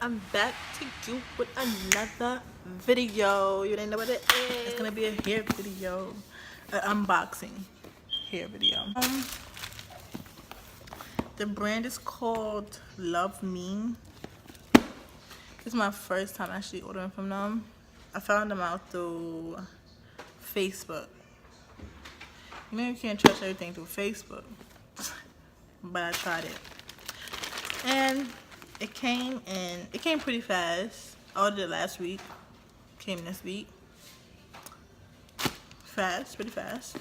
I'm back to you with another video. You didn't know what it is. It's gonna be a hair video, an unboxing hair video. The brand is called LUVME. This is my first time actually ordering from them. I found them out through Facebook. You know you can't trust everything through Facebook, but I tried it. And it came pretty fast. I ordered it last week. Came this week. Pretty fast.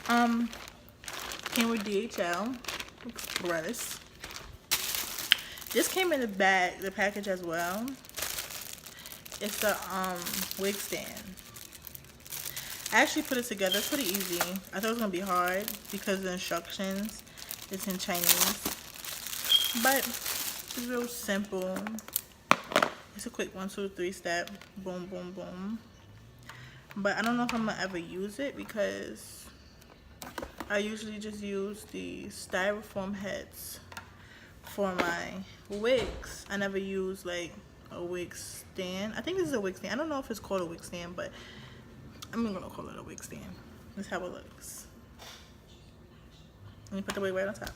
Came with DHL Express. This came in the package as well. It's a wig stand. I actually put it together. It's pretty easy. I thought it was gonna be hard because the instructions it's in Chinese. But it's real simple. It's a quick 1, 2, 3 step. Boom, boom, boom. But I don't know if I'm gonna ever use it because I usually just use the styrofoam heads for my wigs. I never use like a wig stand. I think this is a wig stand. I don't know if it's called a wig stand, but I'm gonna call it a wig stand. This is how it looks. Let me put the wig right on top.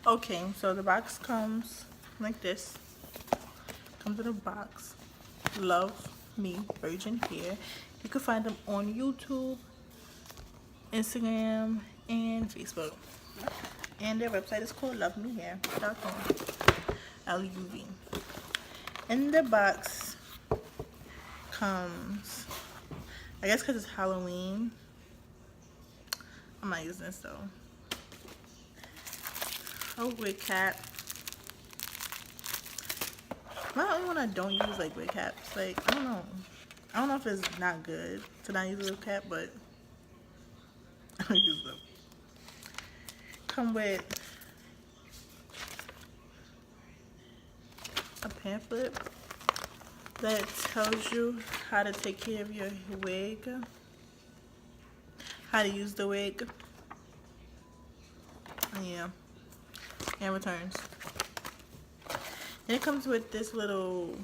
Okay, so the box comes like this. Comes in a box. LUVME Virgin Hair. You can find them on YouTube, Instagram, and Facebook. And their website is called LUVMEHair.com. LUV. In the box comes, I guess because it's Halloween, I'm not using this though. A wig cap. Am I the only one I don't use like wig caps? Like, I don't know if it's not good to not use a wig cap, but I don't use them. Come with a pamphlet that tells you how to take care of your wig, how to use the wig, and returns. Then it comes with this little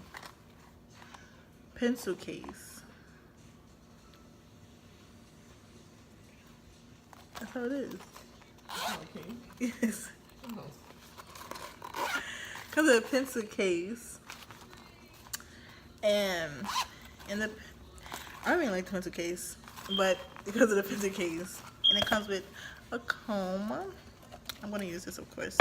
pencil case. That's how it is. Okay. Yes. Oh. Comes with a pencil case. And I don't really like the pencil case, but because of the pencil case. And it comes with a comb. I'm gonna use this, of course.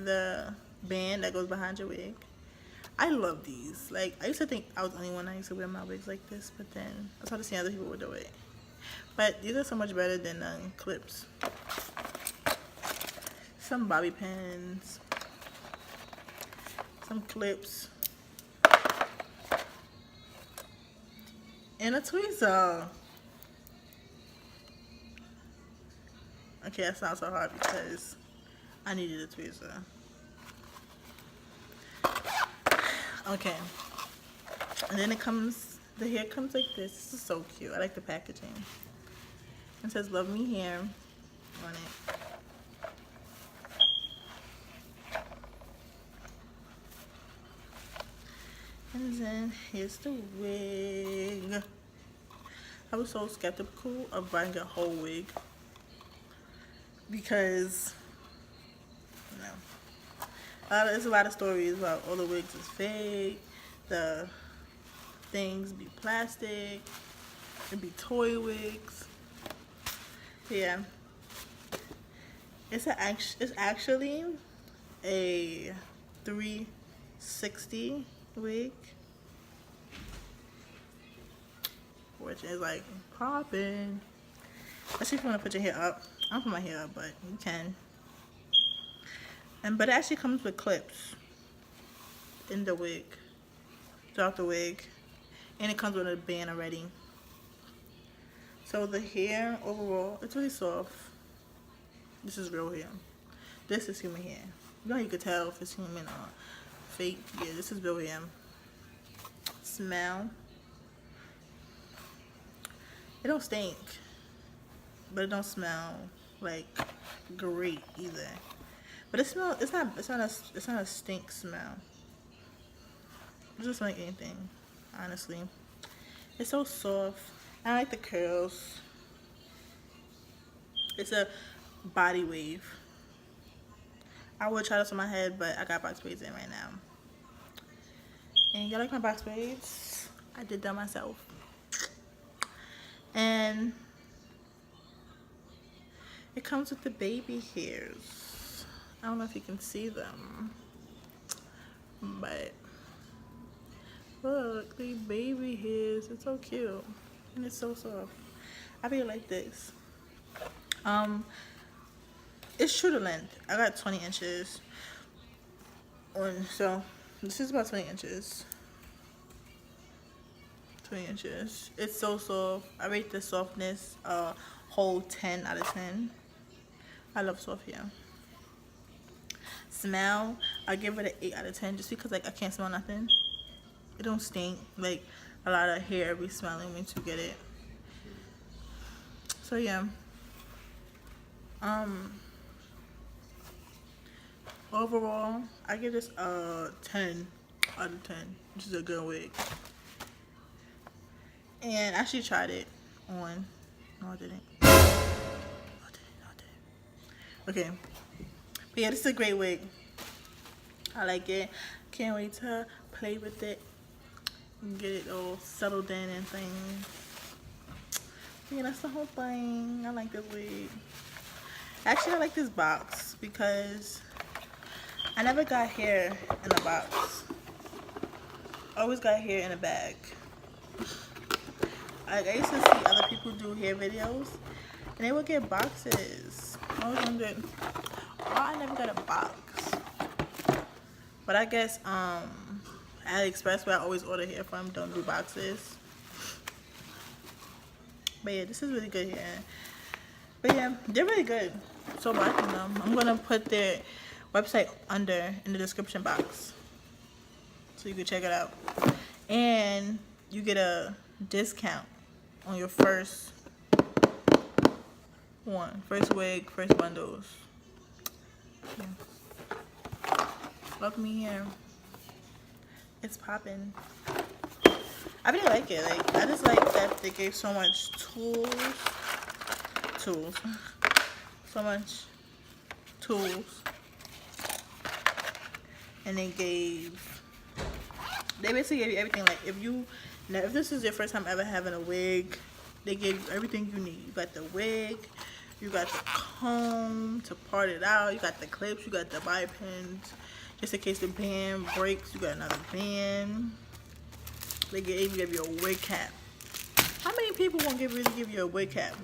The band that goes behind your wig. I love these. Like, I used to think I was the only one that used to wear my wigs like this, but then I started seeing other people would do it. But these are so much better than clips. Some bobby pins, some clips, and a tweezer. Okay, that's not so hard because I needed a tweezer. Okay. And then the hair comes like this. This is so cute. I like the packaging. It says LUVME Hair on it. And then here's the wig. I was so skeptical of buying a whole wig because there's a lot of stories about all the wigs is fake, the things be plastic, it be toy wigs. Yeah, it's actually a 360 wig, which is like popping. Especially if you want to put your hair up. I don't put my hair up, but you can. But it actually comes with clips in the wig, throughout the wig, and it comes with a band already. So the hair overall, it's really soft. This is real hair. This is human hair. You know how you could tell if it's human or fake? Yeah, this is real hair. Smell. It don't stink, but it don't smell like great either. But it smells. It's not a stink smell. It doesn't smell like anything, honestly. It's so soft. I like the curls. It's a body wave. I would try this on my head, but I got box braids in right now. And y'all like my box braids? I did that myself. And it comes with the baby hairs. I don't know if you can see them, but look, the baby hairs. It's so cute and it's so soft. I really like this. It's true to length. I got 20 inches on, so this is about 20 inches. 20 inches. It's so soft. I rate the softness whole 10 out of 10. I love soft hair. Smell, I give it an 8 out of 10 just because like I can't smell nothing. It don't stink like a lot of hair be smelling once you get it. So yeah. Overall, I give this a 10 out of 10, which is a good wig. And I actually tried it on. No, I didn't. Okay. But yeah, this is a great wig. I like it. Can't wait to play with it and get it all settled in and things. Yeah, that's the whole thing. I like this wig. Actually, I like this box because I never got hair in a box. I always got hair in a bag. Like, I used to see other people do hair videos and they would get boxes. I was wondering why I never got a box. But I guess AliExpress, where I always order hair from, don't do boxes. But yeah, this is really good hair. But yeah, they're really good. So liking them. I'm gonna put their website under in the description box so you can check it out. And you get a discount on your first wig, first bundles. Yeah. Love me here. It's popping. I really like it. Like, I just like that they gave so much tools. So much tools. And they basically gave you everything. Like, if this is your first time ever having a wig, they gave you everything you need. You got the wig, you got the comb to part it out, you got the clips, you got the bobby pins, just in case the band breaks, you got another band. They even give you a wig cap. How many people won't really give you a wig cap?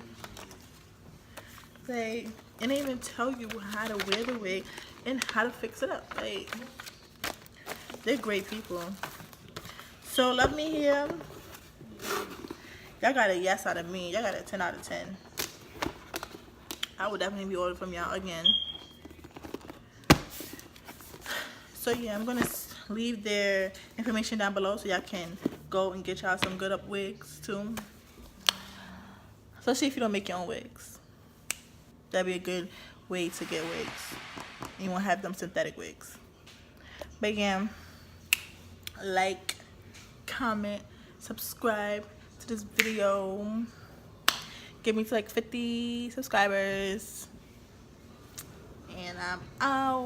Like, and they even tell you how to wear the wig and how to fix it up. Like, they're great people. So love me here. Y'all got a yes out of me. Y'all got a 10 out of 10. I would definitely be ordering from y'all again. So yeah, I'm gonna leave their information down below so y'all can go and get y'all some good up wigs too. Especially if you don't make your own wigs. That'd be a good way to get wigs. You won't have them synthetic wigs. But yeah, like, comment, subscribe to this video. Get me to like 50 subscribers. And I'm out.